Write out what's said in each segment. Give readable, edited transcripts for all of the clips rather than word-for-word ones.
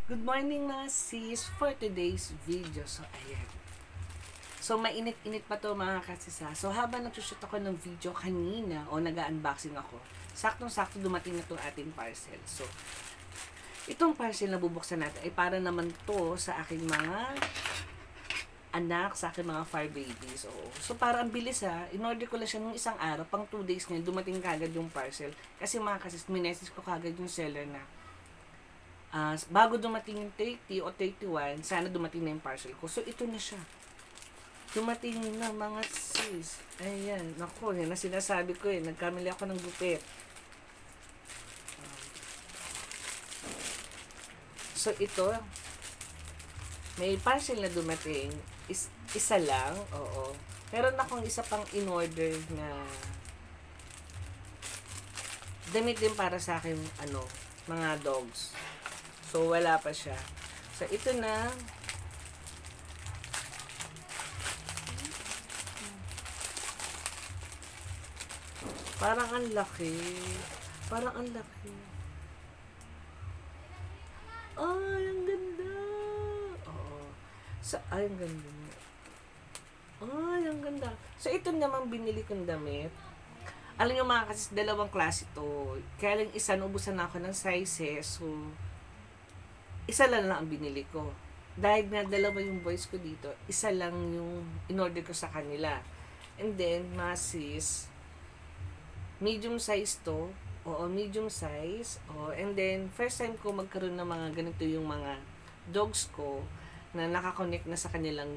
Good morning mga sis for today's video. So, ayan. So, mainit-init pa to mga kasisa. So, habang nagsushoot ako ng video kanina o nag-unboxing ako, saktong-sakto dumating na itong ating parcel. So, itong parcel na bubuksan natin ay para naman to sa aking mga anak, sa aking mga fur babies. Oo. So, para ang bilis ha. In-order ko lang siya nung isang araw, pang 2 days ngayon, dumating kagad yung parcel. Kasi mga kasis, minessage ko kagad yung seller na bago dumating yung 30 o 31, sana dumating na yung parcel ko. So, ito na siya. Dumating na mga sis. Ayan. Naku, yan na sinasabi ko eh. Nagkamali ako ng gupit. So, ito, may parcel na dumating. Isa lang. Oo. Meron akong isa pang in-order na damit din para sa akin, mga dogs. So, wala pa siya. So, ito na. Parang ang laki. Parang ang laki. Ay, ang ganda. Oo. So, ay, ang ganda. Ay, ang ganda. So, ito naman binili kong damit. Alam nyo mga kasi dalawang klase to. Kaya lang isa, naubusan na ako ng sizes. So, isa lang ang binili ko. Dahil nga dalawa yung boys ko dito, isa lang yung in-order ko sa kanila. And then, masis, medium size to. Oo, medium size. Oo, and then, first time ko magkaroon ng mga ganito yung mga dogs ko na nakakonect na sa kanilang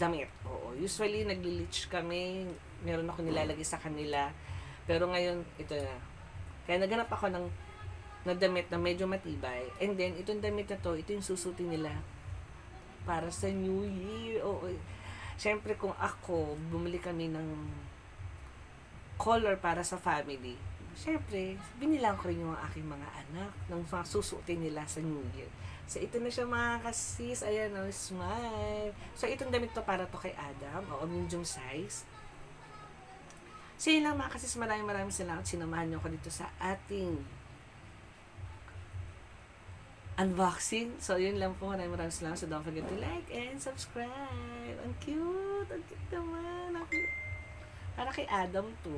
damit. Oo, usually nagli-leech kami, meron ako nilalagay sa kanila. Pero ngayon, ito na. Kaya naganap ako ng damit na medyo matibay. And then, itong damit na to, ito yung susutin nila para sa New Year. Oo. Siyempre, kung ako, bumili kami ng color para sa family, siyempre, binilang ko rin yung aking mga anak ng susutin nila sa New Year. So, ito na siya mga kasis. Ayan, oh, smile. So, itong damit to para to kay Adam. Oo, medium size. So, yun lang mga kasis. Maraming salamat. Sinamahan niyo ako dito sa ating unboxing. So, yun lang po. Maraming salamat. So, don't forget to like and subscribe. Ang cute. Ang cute naman. Para kay Adam to.